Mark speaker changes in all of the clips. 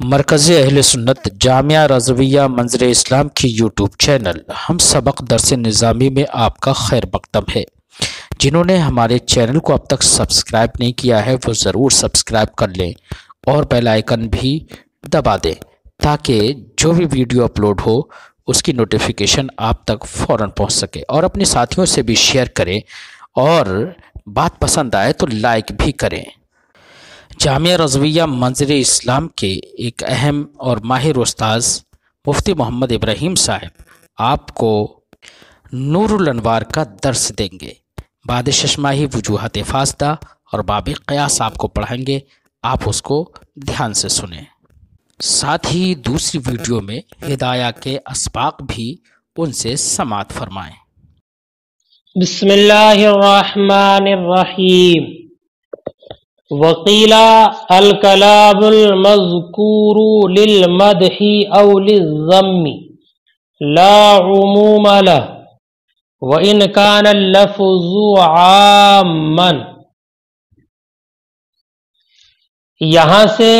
Speaker 1: مرکز اہل سنت جامعہ رضویہ منظر اسلام کی یوٹیوب چینل ہم سبق درس نظامی میں آپ کا خیر مقدم ہے۔ جنہوں نے ہمارے چینل کو اب تک سبسکرائب نہیں کیا ہے وہ ضرور سبسکرائب کر لیں اور بیل آئیکن بھی دبا دیں تاکہ جو بھی ویڈیو اپلوڈ ہو اس کی نوٹیفیکیشن آپ تک فوراً پہنچ سکے، اور اپنے ساتھیوں سے بھی شیئر کریں اور بات پسند آئے تو لائک بھی کریں۔ جامعہ رضویہ منظر اسلام کے ایک اہم اور ماہر استاذ مفتی محمد ابراہیم صاحب آپ کو نور الانوار کا درس دیں گے۔ بعد ششماہی وجوہات فاسدہ اور باب قیاس آپ کو پڑھائیں گے، آپ اس کو دھیان سے سنیں۔ ساتھ ہی دوسری ویڈیو میں ہدایہ کے اسباق بھی ان سے سماعت فرمائیں۔
Speaker 2: بسم اللہ الرحمن الرحیم۔ وقیل الکلام المذکور للمدح او للذم لا عموم له وان کان اللفظ عاما۔ یہاں سے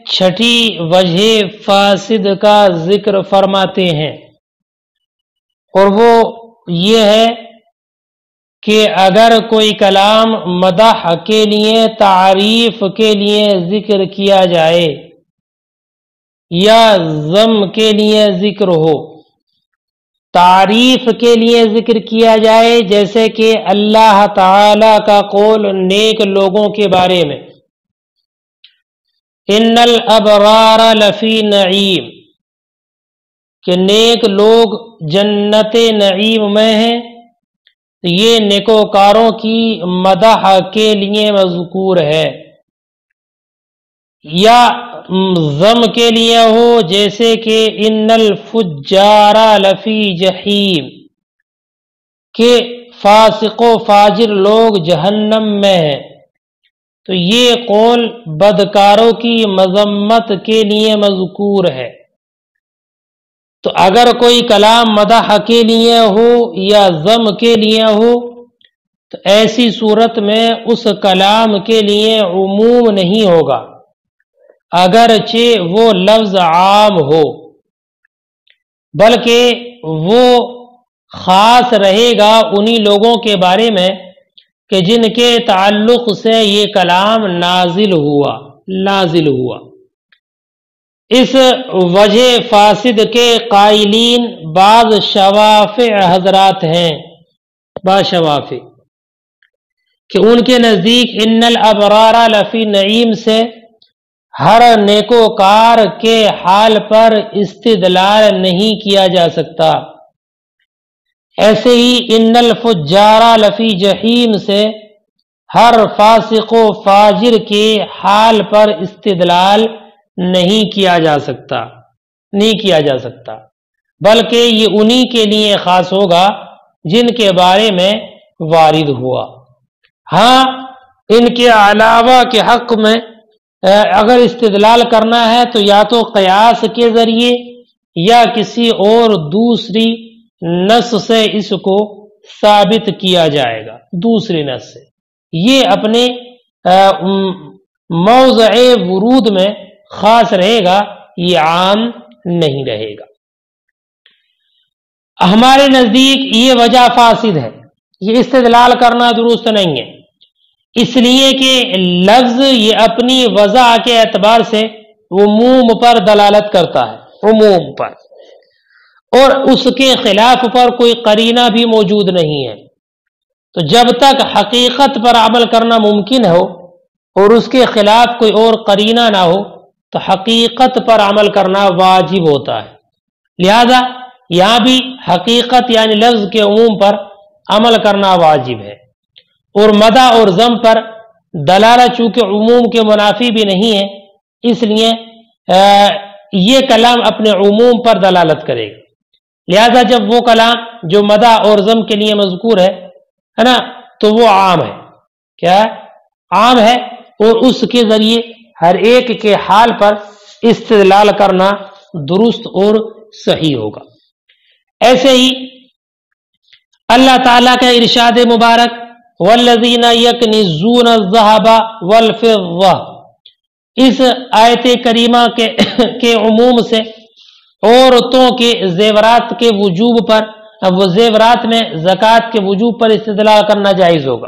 Speaker 2: چھٹی وجہ فاسد کا ذکر فرماتے ہیں، اور وہ یہ ہے کہ اگر کوئی کلام مدح کے لیے، تعریف کے لیے ذکر کیا جائے یا ذم کے لیے ذکر ہو، تعریف کے لیے ذکر کیا جائے جیسے کہ اللہ تعالی کا قول نیک لوگوں کے بارے میں، ان الابرار لفی نعیم، کہ نیک لوگ جنت نعیم میں ہیں، یہ نیکوکاروں کی مدح کے لیے مذکور ہے۔ یا ذم کے لیے ہو جیسے کہ ان الفجار لفی جحیم، کہ فاسق و فاجر لوگ جہنم میں ہیں، تو یہ قول بدکاروں کی مذمت کے لیے مذکور ہے۔ تو اگر کوئی کلام مدح کے لیے ہو یا ذم کے لیے ہو تو ایسی صورت میں اس کلام کے لیے عموم نہیں ہوگا، اگرچہ وہ لفظ عام ہو، بلکہ وہ خاص رہے گا انہی لوگوں کے بارے میں کہ جن کے تعلق سے یہ کلام نازل ہوا۔ اس وجہ فاسد کے قائلین بعض شوافع حضرات ہیں، بعض شوافع، کہ ان کے نزدیک ان الابرار لفی نعیم سے ہر نیکوکار کے حال پر استدلال نہیں کیا جا سکتا، ایسے ہی ان الفجار لفی جحیم سے ہر فاسق و فاجر کے حال پر استدلال نہیں کیا جا سکتا، بلکہ یہ انہی کے لیے خاص ہوگا جن کے بارے میں وارد ہوا۔ ہاں، ان کے علاوہ کے حق میں اگر استدلال کرنا ہے تو یا تو قیاس کے ذریعے یا کسی اور دوسری نص سے اس کو ثابت کیا جائے گا، دوسری نص سے۔ یہ اپنے موضع ورود میں خاص رہے گا، یہ عام نہیں رہے گا۔ ہمارے نزدیک یہ وجہ فاسد ہے، یہ استدلال کرنا درست نہیں ہے، اس لیے کہ لفظ یہ اپنی وضع کے اعتبار سے عموم پر دلالت کرتا ہے، عموم پر، اور اس کے خلاف پر کوئی قرینہ بھی موجود نہیں ہے۔ تو جب تک حقیقت پر عمل کرنا ممکن ہو اور اس کے خلاف کوئی اور قرینہ نہ ہو تو حقیقت پر عمل کرنا واجب ہوتا ہے۔ لہذا یہاں بھی حقیقت یعنی لفظ کے عموم پر عمل کرنا واجب ہے، اور مدح اور ذم پر دلالت چونکہ عموم کے منافی بھی نہیں ہے، اس لیے یہ کلام اپنے عموم پر دلالت کرے گا۔ لہذا جب وہ کلام جو مدح اور ذم کے لیے مذکور ہے نا، تو وہ عام ہے، کیا ہے؟ عام ہے، اور اس کے ذریعے ہر ایک کے حال پر استدلال کرنا درست اور صحیح ہوگا۔ ایسے ہی اللہ تعالیٰ کا ارشاد مبارک والذین یکنزون الذھب والفضہ، इस आयत करीमा के उमूम से औरतों के जेवरात के वजूब पर, वो जेवरात में ज़कात के वजूब पर इस्तिदलाल करना जायज़ होगा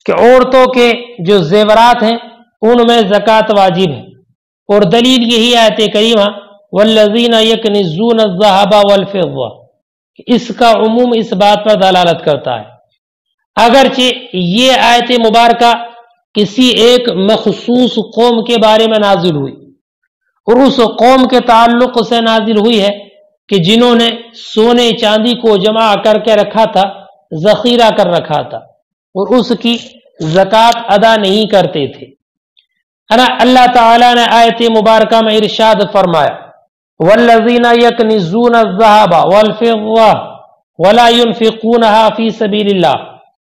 Speaker 2: कि औरतों के जो जेवरात हैं उनमें ज़कात वाजिब है। और दलील यही आयत करीमा वल्लज़ीना यकनिज़ून अज़्ज़हबा वल फिद्दा, इसका उमूम इस बात पर दलालत करता है। अगरचे ये आयत मुबारका किसी एक मखसूस कौम के बारे में नाजिल हुई और उस कौम के ताल्लुक से नाजिल हुई है कि जिन्होंने सोने चांदी को जमा करके रखा था, जखीरा कर रखा था और उसकी ज़कात अदा नहीं करते थे, है ना। अल्लाह ताला ने आयत मुबारका में इरशाद फरमाया वल्लज़ीना यकनिज़ून अज़्ज़हबा वल फिद्दा वला युनफ़िक़ूनहा फ़ी सबीलिल्लाह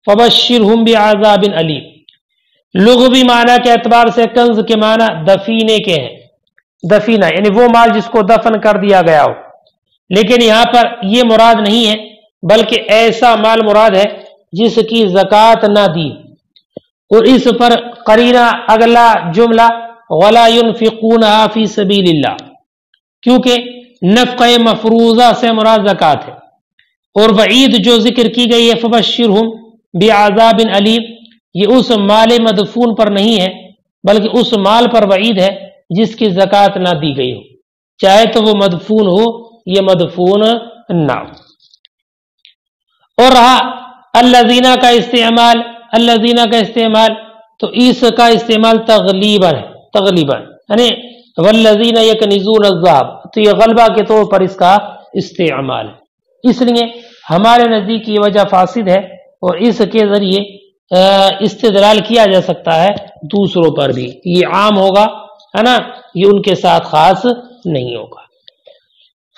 Speaker 2: फ़बश्शिरहुम बिअज़ाबिन अलीम। लुग़वी माना के एतबार से कंज़ के माना दफीने के हैं, दफीना यानी वो माल जिसको दफन कर दिया गया हो, लेकिन यहाँ पर ये मुराद नहीं है बल्कि ऐसा माल मुराद है जिसकी ज़कात ना दी। और इस पर करीना अगला जुमला वला युनफ़िक़ूनहा फ़ी सबीलिल्लाह, क्योंकि नफ़क़े मफ़रूज़ा से मुराद ज़कात है। और वईद जो जिक्र की गई है फ़बश्शिरहुम बिअज़ाबिन अलीम, ये उस माल मदफून पर नहीं है बल्कि उस माल पर वईद है जिसकी ज़कात ना दी गई हो, चाहे तो वो मदफून हो या मदफून ना हो। और रहा अल्लज़ीना का इस्तेमाल, अल्लज़ीना का इस्तेमाल तो इसका इस्तेमाल तग़लीबन है, तग़लीबन यानी वल्लज़ीना यकनिज़ून अज़्ज़हब, तो ये गलबा के तौर पर इसका इस्तेमाल है। इसलिए हमारे नज़दीक ये वजह फासिद है और इसके ज़रिए इस्तिदलाल किया जा सकता है दूसरों पर भी, ये आम होगा, है ना, ये उनके साथ खास नहीं होगा।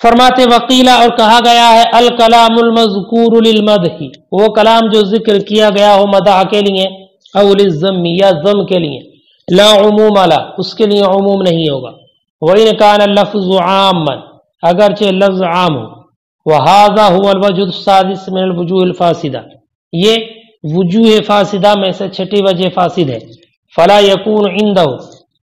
Speaker 2: फरमाते वकीला, और कहा गया है अल कलामुल मज़कूरु लिल मदही, वो कलाम जो जिक्र किया गया हो मदाह के लिए औ लिज़्ज़म्मी या ज़म के लिए, ला उमूम अला, उसके लिए उमूम नहीं होगा। व इन कान लफ्ज़ु आमन, अगरचे लफ्ज़ आम हो, व हाज़ा हुवल वजह सादिस मिनल वजूहिल फासिदा, ये वजूह फासिदा में से छठी वजह फासिद है। फला यकून इंदहु,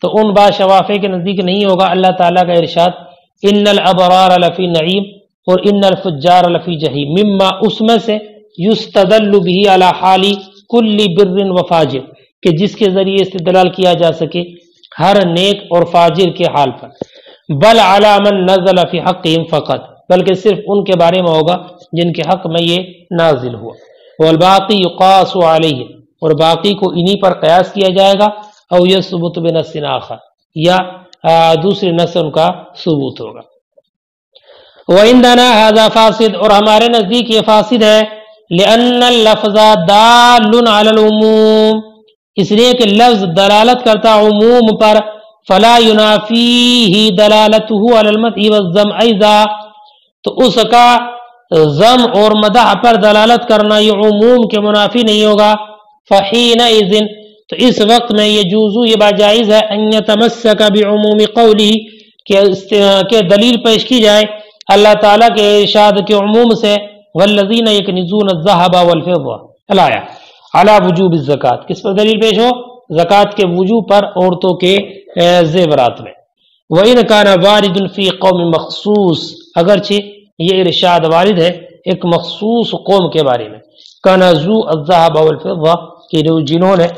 Speaker 2: तो उन बाशवाफ़े के नज़दीक नहीं होगा अल्लाह ताला का इरशाद इन्नल अबरार लफ़ी नईम और इन्नल फुज्जार लफ़ी जहीम, मिम्मा उसमें से युस्तदल्लु बिही अला हाली कुल्ली बिर्रिन व फाजिर, कि जिसके जरिए इस्तिदलाल किया जा सके हर नेक और फाजिर के हाल पर। बल अला मन नज़ल फ़ी हक़्क़िहिम फ़क़त, बल्कि सिर्फ उनके बारे में होगा जिनके हक में ये नाजिल हुआ। वल बाक़ी युक़ासु अलैहि, और बाकी को इन्हीं पर क़यास किया जाएगा। औ यसबुत बिनस्सिन आख़र, या दूसरे नस उनका सबूत होगा। व इंदना हाज़ा फासिद, और हमारे नज़दीक ये फासिद है लिअन्नल लफ़्ज़ा दालुन अलल उमूम, इसलिए कि लफ्ज़ दलालत करता उमूम पर। फला युनाफ़ीही दलालतुहु अलल मदही वज़्ज़म ऐज़ा, तो उसका ज़म और मदह पर दलालत करना ये उमूम के मुनाफी नहीं होगा। फ़हीन इज़िन, तो इस वक्त में ये जूज़ू, ये बाजाइज़ है अन यतमस्सक बिउमूमी क़ौलिही, के दलील पेश की जाए अल्लाह ताला के इरशाद के उमूम से वल्लज़ीना यकनिज़ून अज़्ज़हबा वल फिद्दा अलाया अला वुजूब ज़कात, किस पर दलील पेश हो, ज़कात के वजूब पर औरतों के ज़ेवरात में। व इन काना वारिदुन फ़ी कौम मख़सूस, अगरचे ये इरशाद वारिद है एक मख़सूस कौम के बारे में, कनज़ू अज़्ज़हबा वल फिद्दा, कि जिन्होंने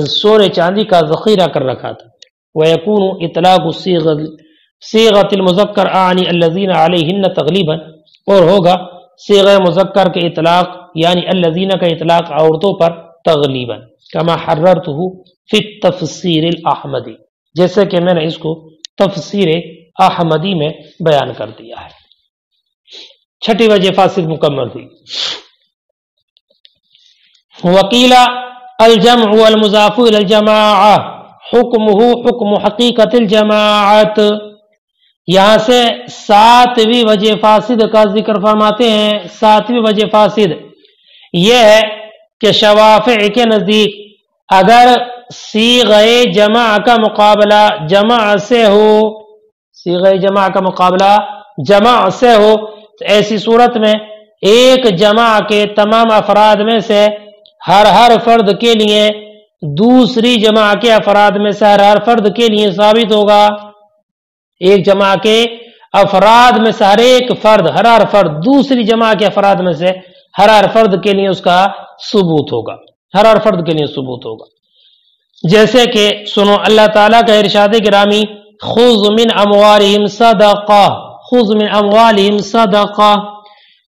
Speaker 2: सोने चांदी का ज़ख़ीरा कर रखा था। व यकूनु इतलाक़ु सीग़तिल मुज़क्कर आनी अल्लज़ीना अलैहिन्न तग़लीबन, और होगा सीग़े मुज़क्कर के इतलाक़ यानी अल्लज़ीना का इतलाक़ औरतों पर तग़लीबन, कमा हर्ररतुहु फ़ी तफ़सीरिल अहमदी, जैसे कि मैंने इसको तफ़सीर अहमदी में बयान कर दिया है। छठी वजह फासिद मुकम्मल हुई। वकीला अल जम्अ वल मुज़ाफ़ु इलल जमाअह हुक्मुहु हुक्मु हक़ीक़तिल जमाअत, यहाँ से सातवीं वजह फासिद का जिक्र फरमाते हैं। सातवीं वजह फासिद यह है कि शवाफ़े के नज़दीक अगर सीग़े जमा का मुकाबला जमा से हो, सीग़े जमा का मुकाबला जमा से हो, तो ऐसी सूरत में एक जमा के तमाम अफराद में से हर फर्द के लिए दूसरी जमा के अफराद में से हर फर्द के लिए साबित होगा। एक जमा के अफराद में से हर एक फर्द हर फर्द दूसरी जमा के अफराद में से हर फर्द के लिए उसका सबूत होगा, हर फर्द के लिए सबूत होगा। जैसे कि सुनो अल्लाह ताला का इरशाद गिरामी, खुज़ मिन अमवालिहिम सदका, खुज़ मिन अमवालिहिम सदका।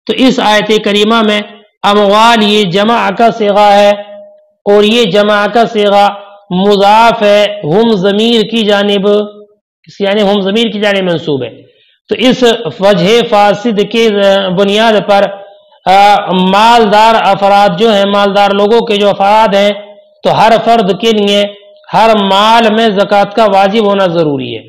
Speaker 2: तो इस आयत करीमा में अमवाल ये जमा का सीगा है और ये जमा का सीगा मुजाफ है हम ज़मीर की जानिब, यानी हम ज़मीर की जानिब मंसूब है। तो इस वजह फासिद के बुनियाद पर मालदार अफराद जो हैं, मालदार लोगों के जो अफराद हैं, तो हर फर्द के लिए हर माल में ज़कात का वाजिब होना ज़रूरी है।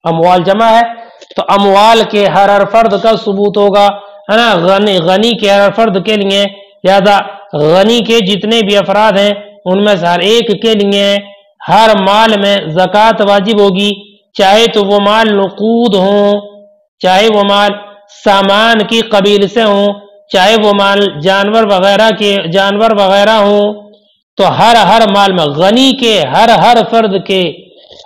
Speaker 2: अमवाल जमा है तो अमवाल के हर फर्द का सबूत होगा, है ना। गनी के हर फर्द के लिए, लिहाजा गनी के जितने भी अफराद हैं उनमें से हर एक के लिए हर माल में ज़कात वाजिब होगी, चाहे तो वो माल नुकूद हो, चाहे वो माल सामान की कबील से हो, चाहे वो माल जानवर वगैरह हो। तो हर माल में गनी के हर फर्द के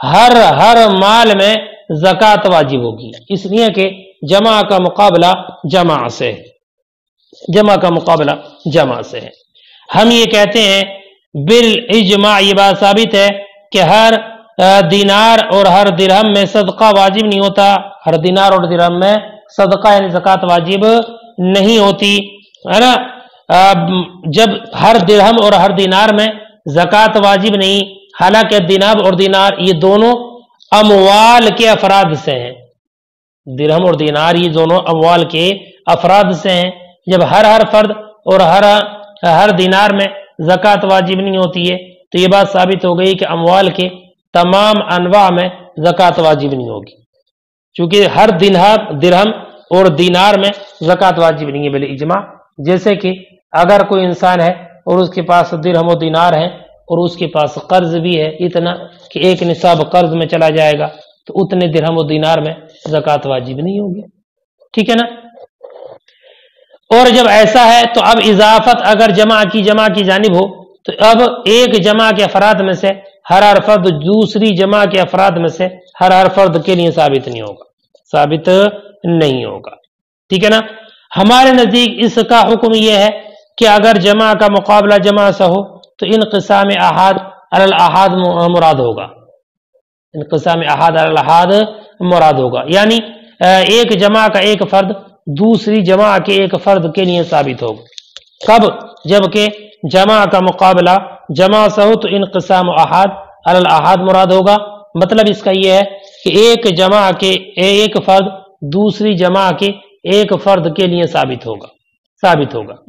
Speaker 2: हर माल में ज़कात वाजिब होगी, इसलिए कि जमा का मुकाबला जमा से है, जमा का मुकाबला जमा से है। हम ये कहते हैं बिल इजमा, ये बात साबित है कि हर दिनार और हर दिरहम में सदका वाजिब नहीं होता, हर दिनार और दिरहम में सदका यानी ज़कात वाजिब नहीं होती, है ना। जब हर दिरहम और हर दिनार में ज़कात वाजिब नहीं, हालांकि दिनार और दिनार ये दोनों अमवाल के अफराद से हैं, दिरहम और दिनार ये दोनों अमवाल के अफराद से हैं। जब हर फर्द और हर दिनार में ज़कात वाजिब नहीं होती है तो ये बात साबित हो गई कि अमवाल के तमाम अनवा में ज़कात वाजिब नहीं होगी, क्योंकि हर दिरहम और दिनार में ज़कात वाजिब नहीं है बिल इजमा। जैसे कि अगर कोई इंसान है और उसके पास दिरहम और दिनार है और उसके पास कर्ज भी है इतना कि एक निसाब कर्ज में चला जाएगा, तो उतने दिरहम और दिनार में ज़कात वाजिब नहीं होगी, ठीक है ना। और जब ऐसा है तो अब इजाफत अगर जमा की जानिब हो तो अब एक जमा के अफराद में से हर फर्द दूसरी जमा के अफराद में से हर फर्द के लिए साबित नहीं होगा, ठीक है ना। हमारे नजदीक इसका हुक्म यह है कि अगर जमा का मुकाबला जमा से हो तो इनक़िसाम अहाद अलल अहाद मुराद होगा, इनक़िसाम अहाद अलल अहाद मुराद होगा, यानी एक जमा का एक फर्द दूसरी जमा के एक फर्द के लिए साबित होगा। कब? जबकि जमा का मुकाबला जमा से हो तो इनक़िसाम अहाद अलल अहाद मुराद होगा। मतलब इसका यह है कि एक जमा के एक फर्द दूसरी जमा के एक फर्द के लिए साबित होगा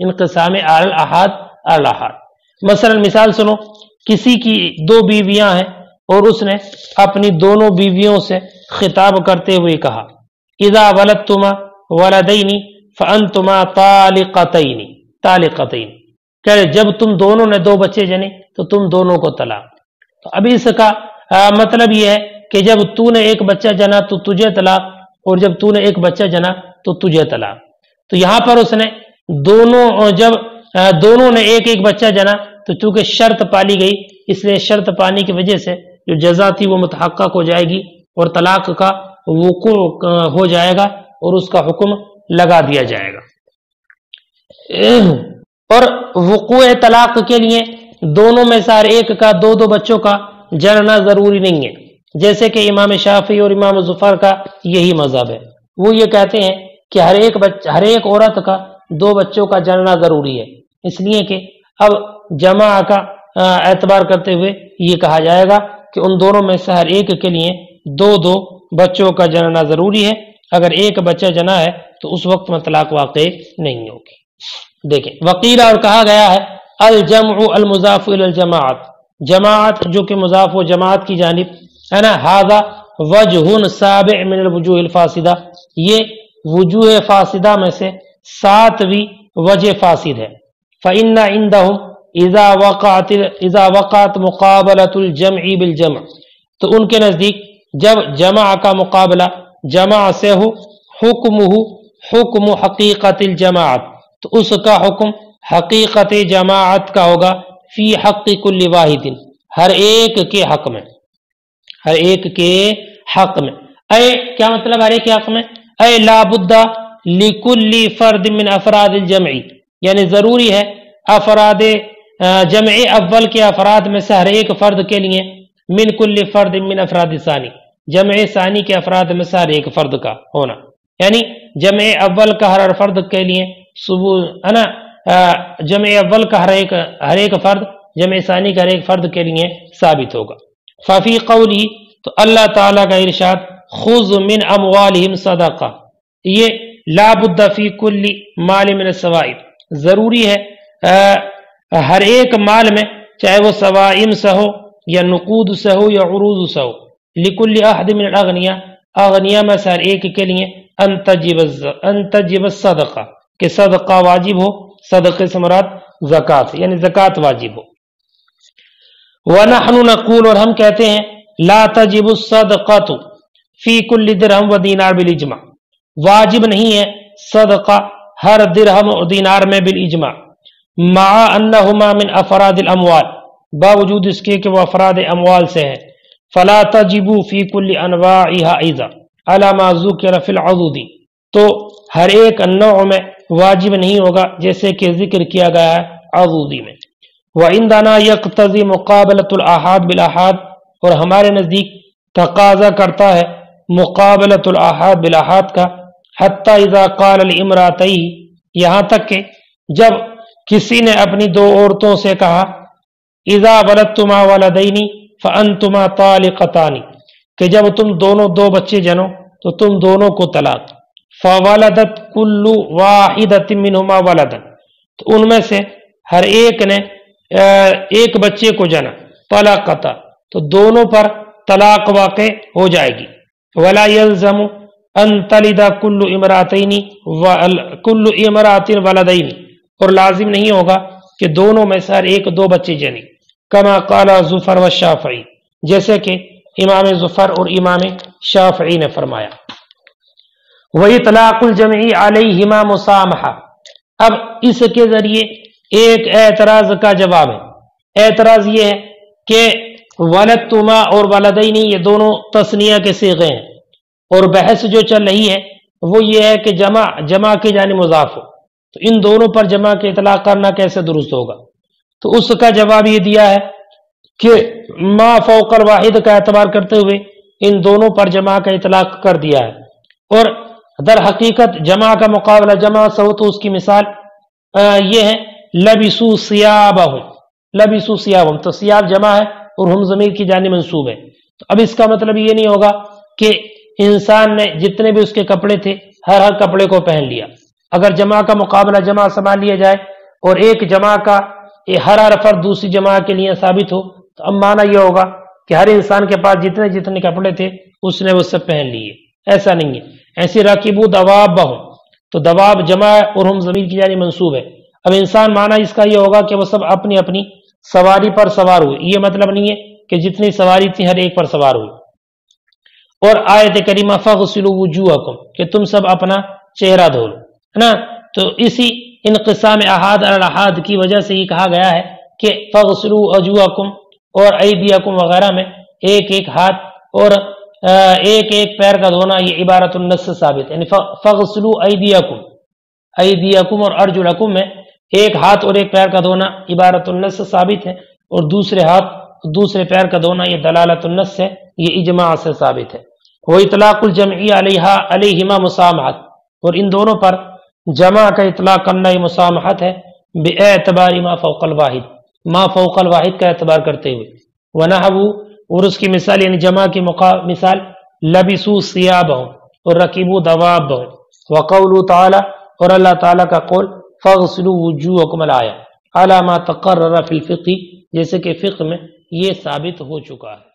Speaker 2: इनक़िसाम अलल अहाद। मसलन मिसाल सुनो, किसी की दो बीवियां हैं और उसने अपनी दोनों बीवियों से खिताब करते हुए कहा, इज़ा वलदतुमा वलदैनी फ़अन्तुमा तालिक़तैनी, कह जब तुम दोनों ने दो बच्चे जने तो तुम दोनों को तलाक। तो अभी इसका मतलब यह है कि जब तूने एक बच्चा जना तो तुझे तलाक, और जब तूने एक बच्चा जना तो तुझे तलाक। तो यहां पर उसने दोनों ने एक एक बच्चा जना तो चूंकि शर्त पाली गई, इसलिए शर्त पाने की वजह से जो जजा थी वो मुतहक्कक हो जाएगी और तलाक का वुकू हो जाएगा और उसका हुक्म लगा दिया जाएगा। और वुकूए तलाक के लिए दोनों में से हर एक का दो दो बच्चों का जनना जरूरी नहीं है, जैसे कि इमाम शाफी और इमाम ज़ुफर का यही मजहब है। वो ये कहते हैं कि हर एक औरत का दो बच्चों का जनना जरूरी है, इसलिए कि अब जमा का एतबार करते हुए ये कहा जाएगा कि उन दोनों में से हर एक के लिए दो दो बच्चों का जनना जरूरी है। अगर एक बच्चा जना है तो उस वक्त में तलाक वाक़ई नहीं होगी। देखें, वकीला और कहा गया है अल जमउ अल मुज़ाफ़ इलल जमाअत, जमाअत जो कि मुज़ाफ़ व जमाअत की जानिब है ना, हाज़ा वजहुन साबि मिनल वुजूहिल फासिदा, ये वजूह फासिदा में से सातवीं वजह फासिद है। फ़इन्ना इंदहुम इज़ा वक़अत मुक़ाबलतुल जमई बिल जम, तो उनके नज़दीक जब जमा का मुकाबला जमा से हो हुक्म हकीकतिल जमाअत, तो उसका हुक्म हकीकत जमाअत का होगा फी हक़्क़ि कुल्लि वाहिदिन, ہر ایک کے حق میں، ہر ایک کے حق میں. اے کیا مطلب ہر ایک کے حق میں؟ اے لا بد لکل فرد من افراد الجمع، یعنی ضروری ہے افراد جمع اول کے افراد میں سے ہر ایک فرد کے لیے، من کل فرد من افراد ثانی، جمع ثانی کے افراد میں سے ہر ایک فرد کا ہونا، یعنی جمع اول کا ہر فرد کے لیے ہے نا، جمع اول کا ہر ایک فرد جمع ثانی کا ہر ایک فرد کے لیے ثابت ہوگا. ففی قولی، تو اللہ تعالیٰ کا ارشاد خذ من اموالہم صدقہ، یہ لا بد فی کل مال من السوائم، ضروری ہے ہر ایک مال میں، چاہے وہ سوائم سے ہو یا نقود سے ہو یا عروض سے ہو، لکل احد من الاغنیاء، اغنیاء میں سے ہر ایک کے لیے ان تجب الصدقہ، کہ صدقہ واجب ہو، صدقے سے مراد زکوٰۃ، یعنی زکوٰۃ واجب ہو. وَنَحْنُ نَقُولُ، اور ہم کہتے ہیں لا تجب الصدقۃ فی کل درہم و دینار بالاجماع، واجب نہیں ہے صدقہ ہر درہم و دینار میں بالاجماع، مع انہما من افراد الاموال، باوجود اس کے کہ وہ افراد اموال سے ہیں. فلا تجب فی کل انواعها ایضا علی ما ذکر فی العضد، تو ہر ایک نوع میں واجب نہیں ہوگا جیسے کہ ذکر کیا گیا ہے عضودی میں. وعندنا یقتضی مقابلۃ الاحاد بالاحاد، اور ہمارے نزدیک تقاضا کرتا ہے مقابلۃ الاحاد بالاحاد کا، حتی اذا قال لامرأتیہ، یہاں تک کہ جب کسی نے اپنی دو عورتوں سے کہا اذا ولدتما ولدین فانتما طالقتان، کہ جب تم دونوں دو بچے جنو تو تم دونوں کو طلاق. فولدت کل واحدۃ منہما ولدا، تو ان میں سے ہر ایک نے ایک بچے کو جنا، طلقتا، تو دونوں پر طلاق واقع ہو جائے گی. ولا یلزم ان تلد کل امرأۃ ولدین، اور لازم نہیں ہوگا کہ دونوں میں سے ہر ایک دو بچے جنے. کما قال ظفر والشافعی، جیسے کہ امام ظفر اور امام شافعی نے فرمایا. وَإِطْلَاقُ الْجَمْعِ عَلَيْهِمَا مُسَامَحَةٌ، اب اس کے ذریعے ایک اعتراض کا جواب ہے. اعتراض یہ ہے کہ ولدتما اور ولدین یہ دونوں تثنیہ کے صیغے ہیں، اور بحث جو چل رہی ہے وہ یہ ہے کہ جمع کی جانب مضاف ہو، تو ان دونوں پر جمع کے اطلاق کرنا کیسے درست ہوگا؟ تو اس کا جواب یہ دیا ہے کہ ما فوق الواحد کا اعتبار کرتے ہوئے ان دونوں پر جمع کا اطلاق کر دیا ہے. اور در حقیقت جمع کا مقابلہ جمع سے ہو تو اس کی مثال یہ ہے لبسوا ثیابہم، لبسوا ثیابہم، تو ثیاب جمع ہے اور ہم ضمیر کی جانب منصوب ہے. تو اب اس کا مطلب یہ نہیں ہوگا کہ انسان نے جتنے بھی اس کے کپڑے تھے ہر کپڑے کو پہن لیا. اگر جمع کا مقابلہ جمع سنبھال لیا جائے اور ایک جمع کا ہر فرد دوسری جمع کے لیے ثابت ہو، تو اب معنی یہ ہوگا کہ ہر انسان کے پاس جتنے جتنے کپڑے تھے اس نے وہ سب پہن لیے. ایسا نہیں ہے. ایسی راکبو دوابہم، تو دواب جمع ہے اور ہم ضمیر کی جانب منصوب ہے. اب انسان معنی اس کا یہ ہوگا کہ وہ سب اپنی اپنی سواری پر سوار ہوئے. یہ مطلب نہیں ہے کہ جتنی سواری تھی ہر ایک پر سوار ہوئی. اور آیت کریمہ فاغسلوا وجوہکم، کہ تم سب اپنا چہرہ دھو لو، ہے نا. تو اسی انقسام احاد الاحاد کی وجہ سے یہ کہا گیا ہے کہ فاغسلوا وجوہکم اور ایدیکم وغیرہ میں ایک ایک ہاتھ اور ایک ایک پیر کا دھونا یہ عبارت النص سے ثابت ہے. یعنی فاغسلوا ایدیکم، ایدیکم اور ارجلکم میں ایک ہاتھ اور ایک پیر کا دھونا عبارت النص سے ثابت ہے، اور دوسرے ہاتھ دوسرے پیر کا دھونا یہ دلالت النص سے، یہ اجماع سے ثابت ہے. وہ اطلاق الجمعی علیہما مسامحت، اور ان دونوں پر جمع کا اطلاق کرنا یہ مسامحت ہے باعتبار ما فوق الواحد، ما فوق الواحد کا اعتبار کرتے ہوئے. ونحو، اور اس کی مثال یعنی جمع کی مثال لبسوا ثیابہم اور رکبوا دوابہم. وقولہ تعالی، اور اللہ تعالیٰ کا قول فاغسلوا وجوہکم الآیہ علی ما تقرر فی الفقہ، جیسے کہ فقہ میں یہ ثابت ہو چکا ہے.